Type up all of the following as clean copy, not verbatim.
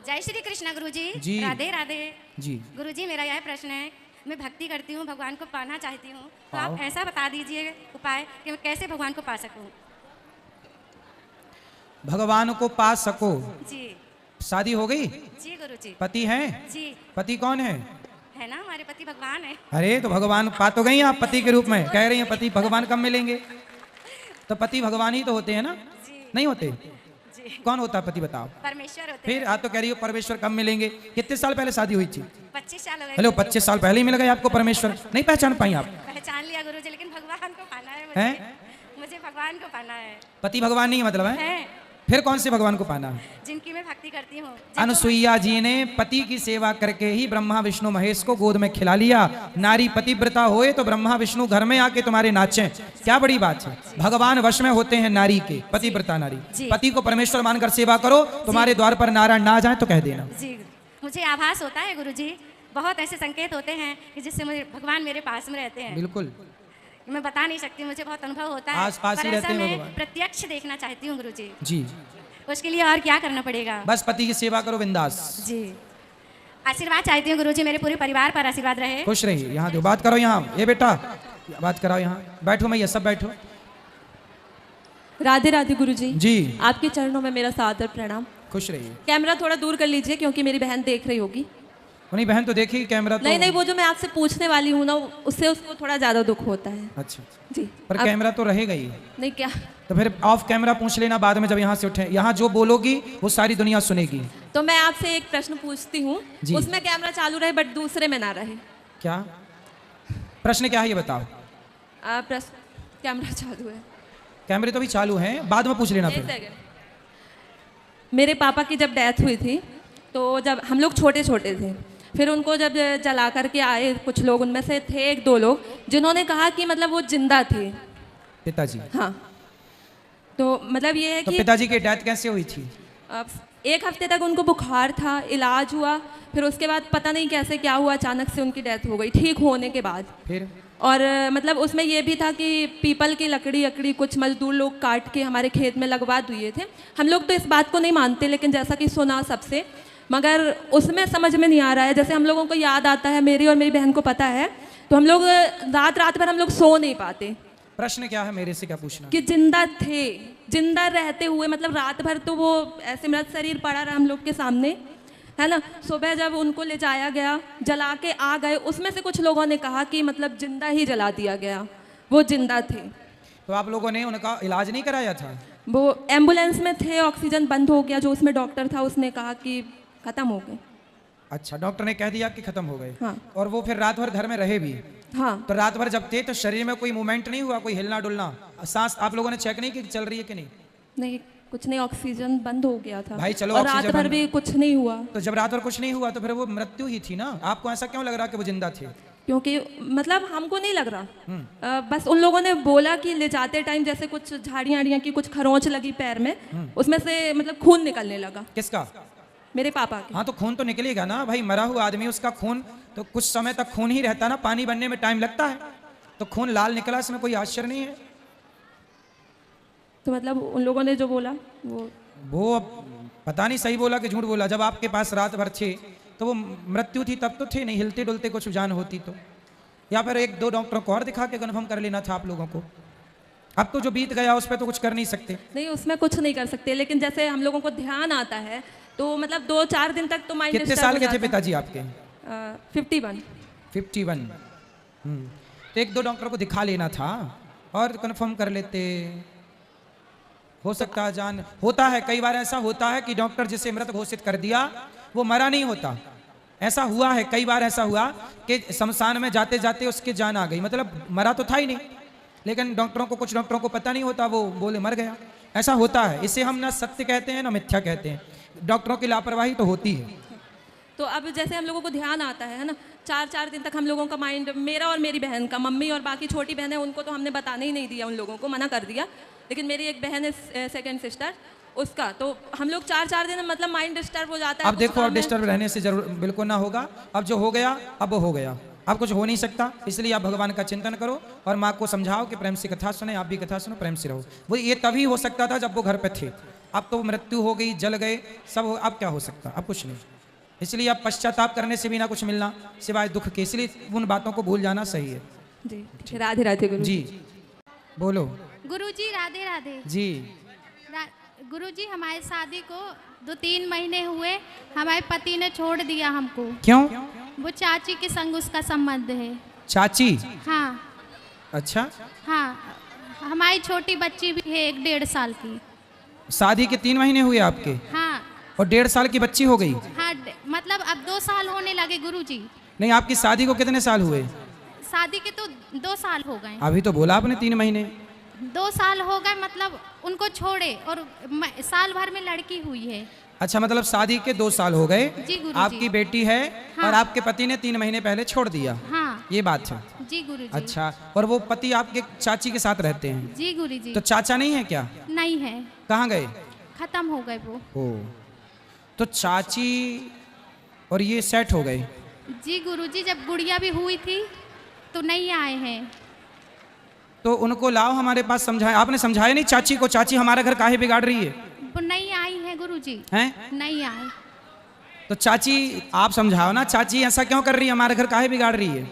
जय श्री कृष्ण गुरुजी। जी। राधे राधे जी। गुरुजी, मेरा यह प्रश्न है, मैं भक्ति करती हूँ, भगवान को पाना चाहती हूँ, तो आओ। आप ऐसा बता दीजिए उपाय कि मैं कैसे भगवान को पा सकूँ। भगवान को पा सको। जी। शादी हो गई? जी गुरुजी। पति हैं? जी। पति कौन है? है ना, हमारे पति भगवान है। अरे तो भगवान पा तो गई आप पति के रूप में, कह रही हैं पति भगवान कब मिलेंगे? तो पति भगवान ही तो होते हैं ना? जी। नहीं होते? जी। कौन होता है पति बताओ? परमेश्वर होते फिर हैं। आप तो कह रही हो परमेश्वर कब मिलेंगे? कितने साल पहले शादी हुई थी? 25 साल हो गए। हेलो 25 साल पहले ही मिल गए आपको परमेश्वर? नहीं पहचान पाई आप? पहचान लिया गुरुजी, लेकिन भगवान को पाना है मुझे। हैं? मुझे भगवान को पाना है। पति भगवान नहीं है मतलब है? है फिर कौन से भगवान को पाना है? जिनकी मैं भक्ति करती हूँ। अनुसुईया जी ने पति की सेवा करके ही ब्रह्मा विष्णु महेश को गोद में खिला लिया। नारी पतिव्रता होए तो ब्रह्मा विष्णु घर में आके तुम्हारे नाचें, क्या बड़ी बात है। भगवान वश में होते हैं नारी के, पतिव्रता नारी। पति को परमेश्वर मानकर सेवा करो, तुम्हारे द्वार पर नारायण ना जाए तो कह देना। जी, मुझे आभास होता है गुरुजी, बहुत ऐसे संकेत होते हैं कि जिससे मुझे भगवान मेरे पास में रहते हैं। बिल्कुल, मैं बता नहीं सकती, मुझे बहुत अनुभव होता है। आस-पास ही पर रहते ऐसा हैं मैं भगवान। प्रत्यक्ष देखना चाहती हूँ गुरुजी। जी। उसके लिए और क्या करना पड़ेगा? बस पति की सेवा करो बिंदास। जी। आशीर्वाद चाहती हूँ गुरुजी, मेरे पूरे परिवार पर आशीर्वाद रहे। खुश रहिए। यहाँ दो बात करो, यहाँ ये बेटा बात कराओ, यहाँ बैठो मैया सब बैठो। राधे राधे गुरुजी। जी। आपके चरणों में मेरा सादर प्रणाम। खुश रहिए। कैमरा थोड़ा दूर कर लीजिए क्योंकि मेरी बहन देख रही होगी। नहीं बहन तो देखी कैमरा तो। नहीं नहीं, वो जो मैं आपसे पूछने वाली हूँ ना, उससे उसको थोड़ा ज्यादा दुख होता है। अच्छा, जी। पर अब- कैमरा तो रहेगा ही। नहीं क्या? तो फिर ऑफ कैमरा पूछ लेना बाद में जब यहाँ से उठे। यहाँ जो बोलोगी वो सारी दुनिया सुनेगी। तो मैं आपसे एक प्रश्न पूछती हूँ, जी। उसमें कैमरा चालू रहे बट दूसरे में ना रहे। क्या प्रश्न क्या है ये बताओ? प्रश्न कैमरा चालू है। कैमरे तो भी चालू हैं, बाद में पूछ लेना एक फिर। सेकंड। मेरे पापा की जब डेथ हुई थी तो जब हम लोग छोटे छोटे थे, फिर उनको जब जला करके आए कुछ लोग, उनमें से थे एक दो लोग जिन्होंने कहा कि मतलब वो जिंदा थे। पिताजी? हाँ। तो मतलब ये है तो कि पिताजी की डेथ कैसे हुई थी? एक हफ्ते तक उनको बुखार था, इलाज हुआ, फिर उसके बाद पता नहीं कैसे क्या हुआ, अचानक से उनकी डेथ हो गई ठीक होने के बाद। फिर और मतलब उसमें ये भी था कि पीपल की लकड़ी कुछ मजदूर लोग काट के हमारे खेत में लगवा दिए थे। हम लोग तो इस बात को नहीं मानते, लेकिन जैसा कि सुना सबसे, मगर उसमें समझ में नहीं आ रहा है। जैसे हम लोगों को याद आता है, मेरी और मेरी बहन को पता है, तो हम लोग रात भर हम लोग सो नहीं पाते। प्रश्न क्या है मेरे से, क्या पूछना? कि जिंदा थे, जिंदा रहते हुए मतलब रात भर तो वो ऐसे मृत शरीर पड़ा रहा हम लोग के सामने, है ना। सुबह जब उनको ले जाया गया, जला के आ गए, उसमें से कुछ लोगों ने कहा कि मतलब जिंदा ही जला दिया गया, वो जिंदा थे। तो आप लोगों ने उनका इलाज नहीं कराया था? वो एम्बुलेंस में थे, ऑक्सीजन बंद हो गया, जो उसमें डॉक्टर था उसने कहा कि खत्म हो गए। अच्छा, डॉक्टर ने कह दिया कि खत्म हो गए। हाँ। और वो फिर रात भर घर में रहे भी? हाँ। तो रात भर जब थे तो शरीर में कोई मूवमेंट नहीं हुआ, कोई हिलना डुलना, सांस आप लोगों ने चेक नहीं की कि चल रही है कि नहीं? नहीं, कुछ नहीं, ऑक्सीजन बंद हो गया था भाई चलो, और रात ऑक्सीजन भर बंद- भी कुछ नहीं हुआ। तो जब रात भर कुछ नहीं हुआ तो फिर वो मृत्यु ही थी ना। आपको ऐसा क्यों लग रहा कि वो जिंदा थे? क्योंकि मतलब हमको नहीं लग रहा, बस उन लोगों ने बोला कि ले जाते टाइम जैसे कुछ झाड़ियाँ की कुछ खरोंच लगी पैर में, उसमें से मतलब खून निकलने लगा। किसका? मेरे पापा के। हाँ तो खून तो निकलेगा ना भाई, मरा हुआ आदमी उसका खून तो कुछ समय तक खून ही रहता ना, पानी बनने में टाइम लगता है, तो खून लाल निकला, इसमें कोई आश्चर्य नहीं है। तो मतलब उन लोगों ने जो बोला वो अब पता नहीं सही बोला कि झूठ बोला। जब आपके पास रात भर थे तो वो मृत्यु थी तब तो थे नहीं, हिलते डुलते कुछ जान होती तो, या फिर एक दो डॉक्टरों को और दिखा के कन्फर्म कर लेना था आप लोगों को। अब तो जो बीत गया उस पर तो कुछ कर नहीं सकते। नहीं, उसमें कुछ नहीं कर सकते, लेकिन जैसे हम लोगों को ध्यान आता है तो मतलब 2-4 दिन तक तो माइंड कितने साल के थे पिताजी आपके? 51। 51। तो एक दो डॉक्टर को दिखा लेना था और कंफर्म कर लेते, हो सकता है जान। होता है कई बार ऐसा होता है कि डॉक्टर जिसे मृत घोषित कर दिया वो मरा नहीं होता। ऐसा हुआ है कई बार, ऐसा हुआ कि शमशान में जाते जाते उसकी जान आ गई, मतलब मरा तो था ही नहीं, लेकिन डॉक्टरों को, कुछ डॉक्टरों को पता नहीं होता, वो बोले मर गया। ऐसा होता है, इसे हम ना सत्य कहते हैं ना मिथ्या कहते हैं। डॉक्टरों की लापरवाही तो होती है। तो अब जैसे हम लोगों को ध्यान आता है ना, 4-4 दिन तक हम लोगों का माइंड, मेरा और मेरी बहन का, मम्मी और बाकी छोटी बहन है उनको तो हमने बताने ही नहीं दिया, उन लोगों को मना कर दिया, लेकिन मेरी एक बहन है सेकंड सिस्टर, उसका तो हम लोग 4-4 दिन मतलब माइंड डिस्टर्ब हो जाता है। अब देखो, अब डिस्टर्ब रहने से जरूर बिल्कुल ना होगा। अब जो हो गया अब वो हो गया, अब कुछ हो नहीं सकता, इसलिए आप भगवान का चिंतन करो और माँ को समझाओ कि प्रेम से कथा सुने, आप भी कथा सुनो, प्रेम से रहो। वो ये तभी हो सकता था जब वो घर पे थे, अब तो मृत्यु हो गई, जल गए, सब हो, अब क्या हो सकता, अब कुछ नहीं। इसलिए अब पश्चाताप करने से भी ना कुछ मिलना सिवाय दुख के, इसलिए उन बातों को भूल जाना सही है। जी राधे राधे गुरु जी बोलो। गुरुजी राधे राधे। जी गुरुजी हमारी शादी को 2-3 महीने हुए, हमारे पति ने छोड़ दिया हमको। क्यों? वो चाची के संग उसका संबंध है। चाची? हाँ। अच्छा। हाँ, हमारी छोटी बच्ची भी है 1-1.5 साल की। शादी के 3 महीने हुए आपके? हाँ। और 1.5 साल की बच्ची हो गई? हाँ, मतलब अब 2 साल होने लगे गुरुजी। नहीं, आपकी शादी को कितने साल हुए? शादी के तो 2 साल हो गए। अभी तो बोला आपने 3 महीने। 2 साल हो गए, मतलब उनको छोड़े और साल भर में लड़की हुई है। अच्छा, मतलब शादी के 2 साल हो गए। जी गुरुजी। आपकी बेटी है। हाँ। और आपके पति ने 3 महीने पहले छोड़ दिया। हाँ। ये बात है। जी गुरुजी। अच्छा, और वो पति आपके चाची के साथ रहते हैं? जी गुरुजी। तो चाचा नहीं है क्या? नहीं है, कहाँ गए? खत्म हो गए वो। ओ, तो चाची और ये सेट हो गए? जी गुरुजी, जब गुड़िया भी हुई थी तो नहीं आए हैं। तो उनको लाओ हमारे पास, समझाए। आपने समझाया नहीं चाची को, चाची हमारा घर काहे बिगाड़ रही है? वो नहीं आई है गुरुजी। हैं? नहीं आए। तो चाची आप समझाओ ना, चाची ऐसा क्यों कर रही है, हमारे घर काहे बिगाड़ रही है?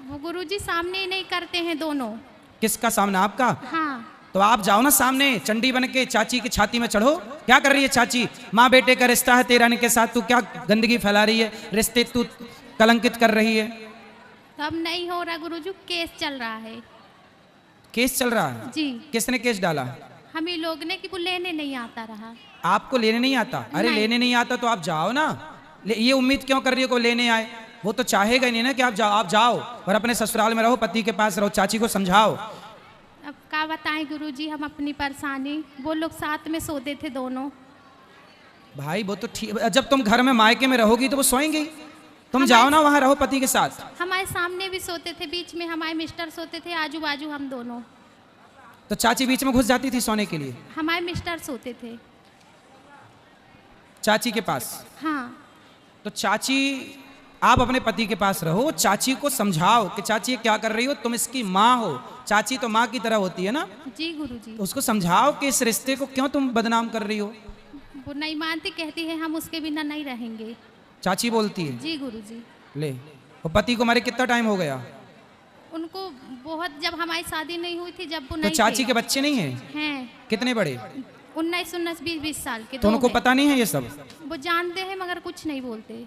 वो गुरुजी सामने नहीं करते हैं दोनों। किसका सामना? आपका? हाँ। तो आप जाओ ना सामने, चंडी बन के चाची की छाती में चढ़ो। क्या कर रही है चाची? माँ बेटे का रिश्ता है तेरा के साथ, तू क्या गंदगी फैला रही है, रिश्ते तू कलंकित कर रही है। तो अब नहीं हो रहा गुरुजी, केस चल रहा है। केस चल रहा है? जी। किसने केस डाला? हम ही लोग ने, कि वो लेने नहीं आता रहा। आपको लेने नहीं आता? अरे नहीं। लेने नहीं आता तो आप जाओ ना। ये उम्मीद क्यों कर रही है को लेने आए? वो तो चाहेगा नहीं ना कि आप जाओ। आप जाओ और अपने ससुराल में रहो, पति के पास रहो, चाची को समझाओ। अब क्या बताएं गुरुजी हम अपनी परेशानी, वो लोग साथ में सोते थे दोनों। भाई वो तो ठीक, जब तुम घर में मायके में रहोगी तो वो सोएंगे। तुम जाओ ना वहां रहो पति के साथ। हमारे सामने भी सोते थे, बीच में हमारे मिस्टर सोते थे, आजू बाजू हम दोनों। तो चाची बीच में घुस जाती थी सोने के लिए? हमारे मिस्टर सोते थे चाची के पास? हाँ। तो चाची, आप अपने पति के पास रहो, चाची को समझाओ कि चाची ये क्या कर रही हो, तुम इसकी माँ हो। चाची तो माँ की तरह होती है ना। जी गुरुजी। उसको समझाओ कि इस रिश्ते को क्यों तुम बदनाम कर रही हो। वो नहीं मानती, कहती है हम उसके बिना नहीं रहेंगे। चाची बोलती है? जी गुरुजी। ले, और पति को हमारे कितना टाइम हो गया? उनको बहुत, जब हमारी शादी नहीं हुई थी, जब वो तो नहीं चाची थे। के बच्चे नहीं हैं? हैं। कितने बड़े? 19, 20 साल के। तो दो उनको हैं। पता नहीं है ये सब? वो जानते हैं मगर कुछ नहीं बोलते।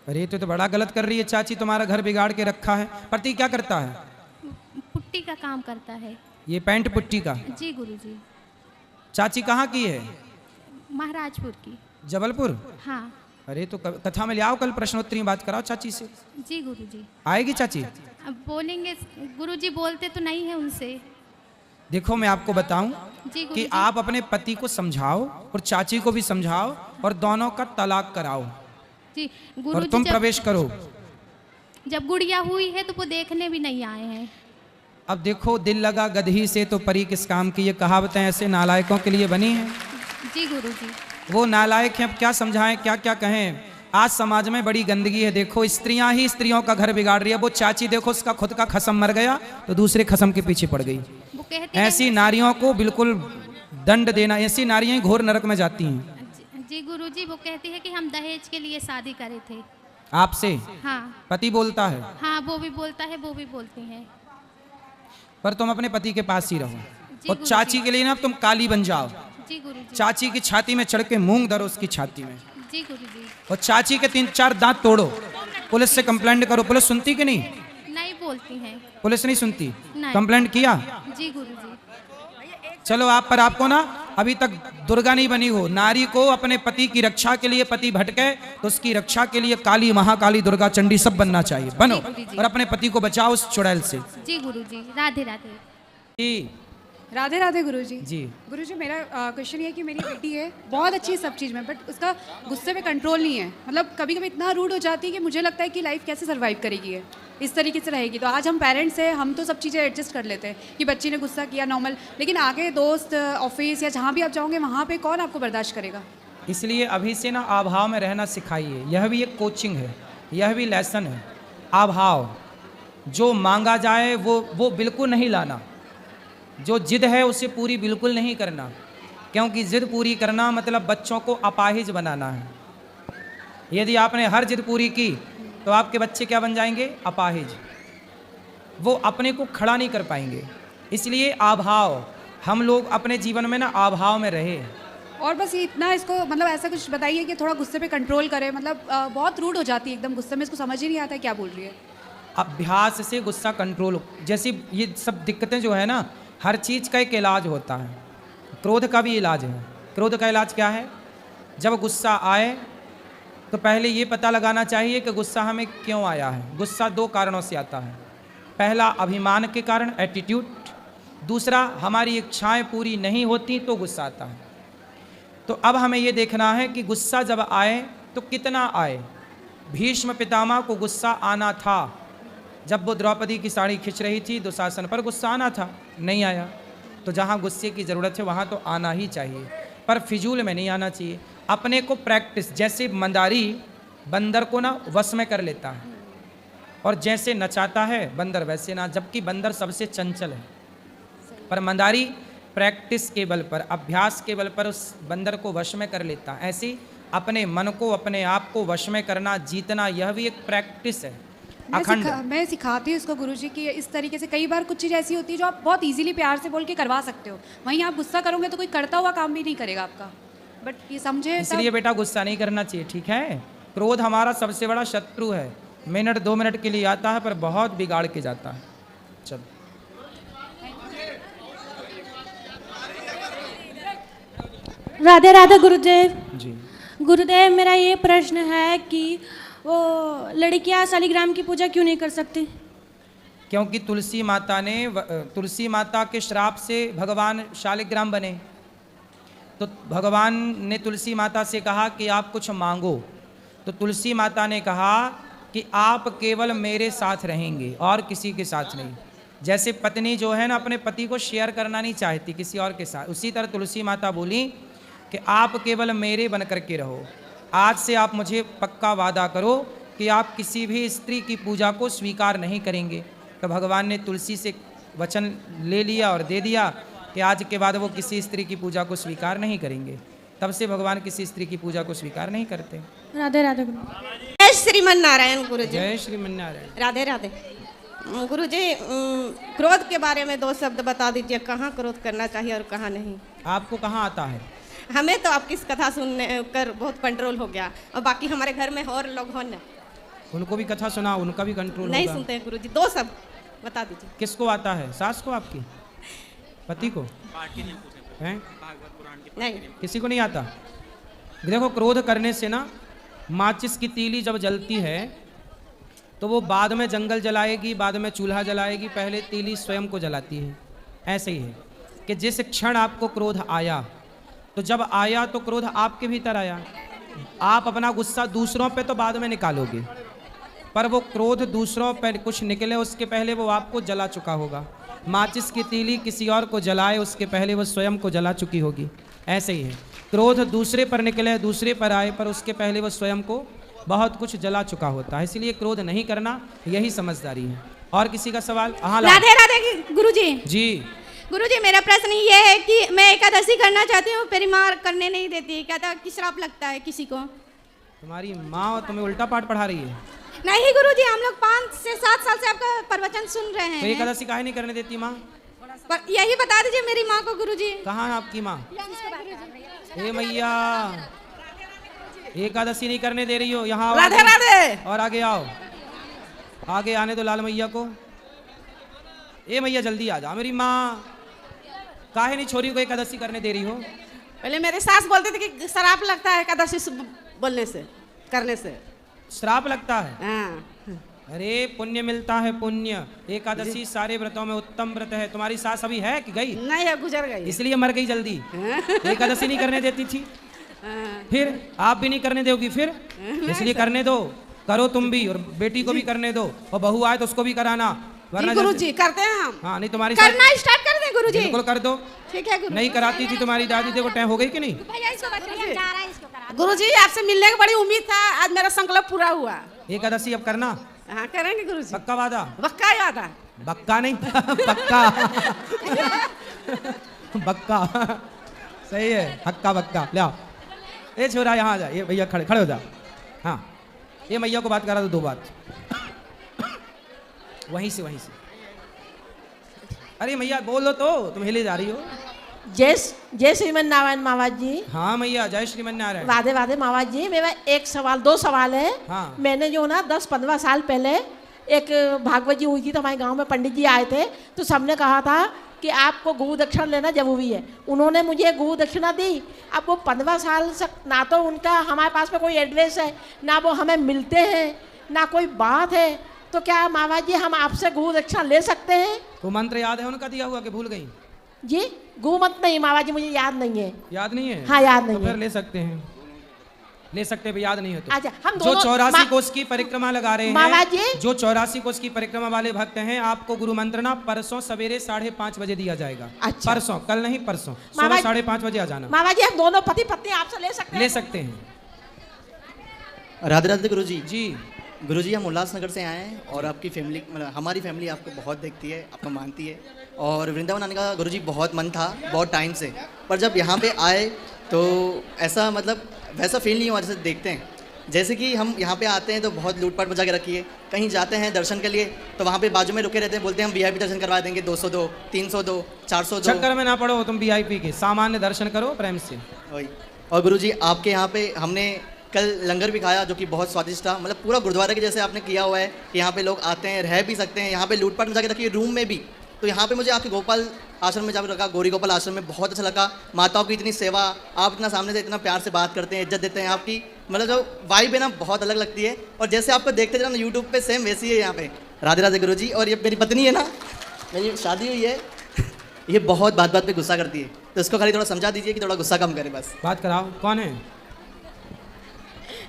अरे तो बड़ा गलत कर रही है चाची, तुम्हारा घर बिगाड़ के रखा है। पति क्या करता है? पुट्टी का काम करता है। ये पैंट पुट्टी का? जी गुरुजी। चाची कहाँ की है? महाराजपुर की। जबलपुर? हाँ। अरे तो कथा में ले आओ, कल प्रश्नोत्तरी में बात कराओ चाची से। जी गुरुजी। आएगी चाची? अब बोलेंगे, गुरुजी बोलते तो नहीं है उनसे। देखो मैं आपको बताऊं जी कि गुरुजी। आप अपने पति को समझाओ और चाची को भी समझाओ और दोनों का तलाक कराओ जी और गुरुजी। तुम प्रवेश करो। जब गुड़िया हुई है तो वो देखने भी नहीं आए हैं। अब देखो, दिल लगा गधी से तो परी किस काम की, ये कहावतें ऐसे नालायकों के लिए बनी हैं। जी गुरुजी। वो नालायक हैं, अब क्या समझाएं, क्या क्या कहें। आज समाज में बड़ी गंदगी है। देखो स्त्रियां ही स्त्रियों का घर बिगाड़ रही है। वो चाची देखो, उसका खुद का खसम मर गया तो दूसरे खसम के पीछे पड़ गई। वो कहती ऐसी नारियों को बिल्कुल दंड देना, ऐसी नारियां ही घोर नरक में जाती हैं। जी गुरुजी, वो कहती है कि हम दहेज के लिए शादी करे थे। आपसे? हाँ। पति बोलता है? हाँ, वो भी बोलता है, वो भी बोलती हैं। पर तुम अपने पति के पास ही रहो और गुरुजी। चाची के लिए ना तुम काली बन जाओ। जी गुरुजी। चाची की छाती में चढ़ के मूंग धरो उसकी छाती में, जी गुरुजी। और चाची के 3-4 दांत तोड़ो। पुलिस से कंप्लेंट करो। पुलिस सुनती कि नहीं? नहीं बोलती हैं। पुलिस नहीं सुनती? नहीं। कंप्लेंट किया? जी गुरुजी। चलो आप, पर आपको ना अभी तक दुर्गा नहीं बनी हो। नारी को अपने पति की रक्षा के लिए, पति भटके तो उसकी रक्षा के लिए काली, महाकाली, दुर्गा, चंडी सब बनना चाहिए। बनो जी। और अपने पति को बचाओ उस चुड़ैल से। जी गुरुजी। राधे राधे। जी राधे राधे गुरुजी। जी। गुरुजी, मेरा क्वेश्चन ये है कि मेरी बेटी है, बहुत अच्छी है सब चीज़ में, बट उसका गुस्से में कंट्रोल नहीं है। मतलब कभी कभी इतना रूड हो जाती है कि मुझे लगता है कि लाइफ कैसे सर्वाइव करेगी है, इस तरीके से रहेगी। तो आज हम पेरेंट्स हैं, हम तो सब चीज़ें एडजस्ट कर लेते हैं कि बच्ची ने गुस्सा किया, नॉर्मल, लेकिन आगे दोस्त, ऑफिस या जहाँ भी आप जाओगे वहाँ पे कौन आपको बर्दाश्त करेगा। इसलिए अभी से ना अभाव में रहना सिखाइए। यह भी एक कोचिंग है, यह भी लेसन है। अभाव, जो मांगा जाए वो बिल्कुल नहीं लाना, जो जिद है उसे पूरी बिल्कुल नहीं करना। क्योंकि जिद पूरी करना मतलब बच्चों को अपाहिज बनाना है। यदि आपने हर जिद पूरी की तो आपके बच्चे क्या बन जाएंगे? अपाहिज। वो अपने को खड़ा नहीं कर पाएंगे। इसलिए अभाव, हम लोग अपने जीवन में ना अभाव में रहे। और बस ये इतना इसको मतलब ऐसा कुछ बताइए कि थोड़ा गुस्से पे कंट्रोल करे, मतलब बहुत रूड हो जाती है एकदम गुस्से में, इसको समझ ही नहीं आता है क्या बोल रही है। अभ्यास से गुस्सा कंट्रोल, जैसी ये सब दिक्कतें जो है ना, हर चीज़ का एक इलाज होता है। क्रोध का भी इलाज है। क्रोध का इलाज क्या है? जब गुस्सा आए तो पहले ये पता लगाना चाहिए कि गुस्सा हमें क्यों आया है। गुस्सा दो कारणों से आता है। पहला अभिमान के कारण, एटीट्यूड। दूसरा हमारी इच्छाएं पूरी नहीं होती तो गुस्सा आता है। तो अब हमें ये देखना है कि गुस्सा जब आए तो कितना आए। भीष्म पितामह को गुस्सा आना था। जब वो द्रौपदी की साड़ी खींच रही थी दुशासन पर गुस्सा आना था, नहीं आया। तो जहाँ गुस्से की ज़रूरत है वहाँ तो आना ही चाहिए, पर फिजूल में नहीं आना चाहिए। अपने को प्रैक्टिस, जैसे मंदारी बंदर को ना वश में कर लेता है और जैसे नचाता है बंदर वैसे ना, जबकि बंदर सबसे चंचल है, पर मंदारी प्रैक्टिस के बल पर, अभ्यास के बल पर उस बंदर को वश में कर लेता है। ऐसे अपने मन को, अपने आप को वश में करना, जीतना, यह भी एक प्रैक्टिस है अखंड। मैं सिखाती हूँ इसको गुरुजी कि इस तरीके से कई बार कुछ चीज़ ऐसी होती है जो आप बहुत इजीली प्यार से बोल के करवा सकते हो, वहीं आप गुस्सा करोगे तो कोई करता हुआ काम भी नहीं करेगा आपका। बट ये समझे, इसलिए बेटा गुस्सा नहीं करना चाहिए, ठीक है? क्रोध हमारा सबसे बड़ा शत्रु है। मिनट 2 मिनट के लिए आता है पर बहुत बिगाड़ के जाता है। चलो राधे राधे गुरुदेव। जी। गुरुदेव, मेरा ये प्रश्न है कि वो लड़कियां शालिग्राम की पूजा क्यों नहीं कर सकती? क्योंकि तुलसी माता के श्राप से भगवान शालिग्राम बने। तो भगवान ने तुलसी माता से कहा कि आप कुछ मांगो, तो तुलसी माता ने कहा कि आप केवल मेरे साथ रहेंगे और किसी के साथ नहीं। जैसे पत्नी जो है ना अपने पति को शेयर करना नहीं चाहती किसी और के साथ, उसी तरह तुलसी माता बोली कि आप केवल मेरे बन करके रहो। आज से आप मुझे पक्का वादा करो कि आप किसी भी स्त्री की पूजा को स्वीकार नहीं करेंगे। तो भगवान ने तुलसी से वचन ले लिया और दे दिया कि आज के बाद वो किसी स्त्री की पूजा को स्वीकार नहीं करेंगे। तब से भगवान किसी स्त्री की पूजा को स्वीकार नहीं करते। राधे राधे गुरु। जय श्रीमन नारायण गुरुजी। जय श्रीमन नारायण। राधे राधे गुरुजी। क्रोध के बारे में 2 शब्द बता दीजिए, कहाँ क्रोध करना चाहिए और कहाँ नहीं। आपको कहाँ आता है? हमें तो आपकी इस कथा सुनने कर बहुत कंट्रोल हो गया, और बाकी हमारे घर में और लोग हो न, उनको भी कथा सुना, उनका भी कंट्रोल नहीं होगा। सुनते हैं गुरुजी। 2 शब्द बता दीजिए। किसको आता है? सास को, आपकी पति को? हैं? नहीं, किसी को नहीं आता। देखो, क्रोध करने से ना माचिस की तीली जब जलती है तो वो बाद में जंगल जलाएगी, बाद में चूल्हा जलाएगी, पहले तीली स्वयं को जलाती है। ऐसे ही है कि जिस क्षण आपको क्रोध आया, तो जब आया तो क्रोध आपके भीतर आया। आप अपना गुस्सा दूसरों पे तो बाद में निकालोगे, पर वो क्रोध दूसरों पे कुछ निकले उसके पहले वो आपको जला चुका होगा। माचिस की तीली किसी और को जलाए उसके पहले वो स्वयं को जला चुकी होगी। ऐसे ही है, क्रोध दूसरे पर निकले, दूसरे पर आए, पर उसके पहले वो स्वयं को बहुत कुछ जला चुका होता है। इसलिए क्रोध नहीं करना, यही समझदारी है। और किसी का सवाल? हाँ, राधे राधे गुरुजी। जी गुरुजी, मेरा प्रश्न ये है कि मैं एकादशी करना चाहती हूँ, मेरी माँ करने नहीं देती, कहता कि श्राप लगता है किसी को। तुम्हारी माँ तुम्हें उल्टा पाठ पढ़ा रही है? नहीं गुरुजी, हम लोग 5 से 7 साल से आपका प्रवचन सुन रहे तो हैं। एकादशी काहे नहीं करने देती माँ? पर यही बता दीजिए मेरी माँ को गुरुजी। कहाँ है आपकी माँ? हे मैया, एकादशी नहीं करने दे रही हो, यहाँ आओ। राधे राधे। और आगे आओ, आगे आने दो लाल मैया को। ए मैया जल्दी आ जाओ। मेरी माँ काहे नहीं छोरी को एकादशी करने दे रही हो? पहले मेरी सास बोलती थी कि शराब लगता है एकादशी बोलने से, करने से। श्राप लगता है? हाँ। अरे पुण्य मिलता है, पुण्य। एकादशी सारे व्रतों में उत्तम व्रत है। तुम्हारी सास अभी है कि गई? नहीं है, गुजर गई। इसलिए मर गई जल्दी। एकादशी नहीं करने देती थी, फिर आप भी नहीं करने दोगी फिर? इसलिए करने दो, करो तुम भी, और बेटी को भी करने दो, और बहू आए तो उसको भी कराना, वरना गुरुजी करते हैं हम। हाँ, नहीं तुम्हारी करना स्टार्ट कर दें गुरुजी। बिल्कुल कर दो। ठीक है गुरु। नहीं कराती थी तुम्हारी दादी, देखो टाइम हो गई कि नहीं? गुरुजी आपसे मिलने की बड़ी उम्मीद था, आज मेरा संकल्प पूरा हुआ। एकादशी अब करना? हाँ करेंगे गुरुजी। पक्का वादा? पक्का ही वादा। बक्का नहीं पक्का। बक्का। सही है, हक्का बक्का। ले आओ, ए छोरा यहाँ आ जा, ये भैया खड़े खड़े हो जा। हाँ, ये मैया को बात करा दो, 2 बात वहीं से। अरे मैया बोलो तो, तुम हिले जा रही हो। जय श्रीमन नारायण मावाज जी। हाँ मैया, जय श्रीमन नारायण। राधे राधे मावाज जी। मेरा एक सवाल, 2 सवाल है। हाँ। मैंने जो ना 10-15 साल पहले एक भागवत जी हुई थी, तो हमारे गांव में पंडित जी आए थे, तो सबने कहा था कि आपको गौ दक्षिणा लेना जरूरी है। उन्होंने मुझे गौ दक्षिणा दी। अब वो 15 साल से ना तो उनका हमारे पास में कोई एड्रेस है, ना वो हमें मिलते हैं, ना कोई बात है, तो क्या मावाज जी हम आपसे गौ दक्षिणा ले सकते हैं? तो मंत्र याद है उनका दिया हुआ कि भूल गई? जी गौ मत नहीं मावाज जी, मुझे याद नहीं है। याद नहीं है? हाँ याद नहीं तो फिर है। ले सकते हैं, ले सकते हैं, याद नहीं है तो। अच्छा, हम जो दोनों 84 कोस की परिक्रमा लगा रहे मामा हैं, जी। जो 84 कोस की परिक्रमा वाले भक्त हैं, आपको गुरु मंत्र ना परसों सवेरे 5:30 बजे दिया जाएगा। अच्छा। परसों, कल नहीं, परसों मामा सुबह 5:30 बजे आ जाना। मामा जी हम दोनों पति पत्नी आपसे ले सकते हैं? ले सकते हैं। राधे राधे गुरुजी। जी गुरुजी, हम उल्लासनगर से आए हैं और आपकी फैमिली, मतलब हमारी फैमिली आपको बहुत देखती है, आपको मानती है, और वृंदावन आने का गुरुजी बहुत मन था, बहुत टाइम से, पर जब यहाँ पे आए तो ऐसा मतलब वैसा फील नहीं हुआ जैसे देखते हैं। जैसे कि हम यहाँ पे आते हैं तो बहुत लूटपाट मचा के रखी है, कहीं जाते हैं दर्शन के लिए तो वहाँ पे बाजू में रुके रहते हैं, बोलते हैं हम वीआईपी दर्शन करवा देंगे, 200 दो, 300 दो, 400 दो। चक्कर में ना पड़ो तुम वीआईपी के, सामान्य दर्शन करो प्रेम से। वही। और गुरुजी आपके यहाँ पे हमने कल लंगर भी खाया जो कि बहुत स्वादिष्ट था, मतलब पूरा गुरुद्वारे के जैसे आपने किया हुआ है कि यहाँ पे लोग आते हैं, रह भी सकते हैं, यहाँ पे लूटपाट मचा के रखी है रूम में भी। तो यहाँ पे मुझे आपके गोपाल आश्रम में जब रखा, गौरी गोपाल आश्रम में बहुत अच्छा लगा। माताओं की इतनी सेवा, आप इतना सामने से इतना प्यार से बात करते हैं, इज्जत देते हैं, आपकी मतलब जो वाइब है ना बहुत अलग लगती है। और जैसे आपको देखते थे ना यूट्यूब पे, सेम वैसी है यहाँ पे। राधे राधे गुरुजी। और ये मेरी पत्नी है ना, मेरी शादी हुई है, ये बहुत बात बात पे गुस्सा करती है, तो इसको खाली थोड़ा समझा दीजिए कि थोड़ा गुस्सा कम करे बस। बात कराओ, कौन है?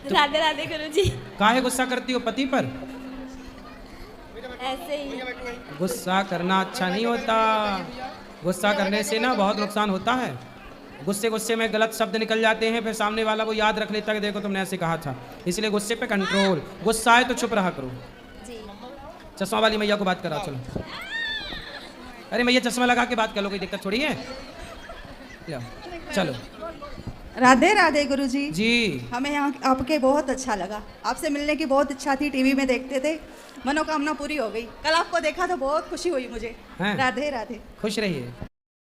राधे राधे गुरुजी। काहे गुस्सा करती हो पति पर? ऐसे ही। गुस्सा करना अच्छा नहीं होता, गुस्सा करने से ना बहुत नुकसान होता है। गुस्से में गलत शब्द निकल जाते हैं, फिर सामने वाला वो याद रख लेता है कि देखो तुमने ऐसे कहा था। इसलिए गुस्से पे कंट्रोल, गुस्सा आए तो चुप रहा करो। चश्मा वाली मैया को बात करा, चलो। अरे मैया चश्मा लगा के बात कर लो, कोई दिक्कत थोड़ी है। चलो। राधे राधे गुरुजी। जी हमें यहाँ आपके बहुत अच्छा लगा, आपसे मिलने की बहुत इच्छा थी, टीवी में देखते थे, मनोकामना पूरी हो गई। कल आपको देखा तो बहुत खुशी हुई मुझे। हैं? राधे राधे। खुश रहिए।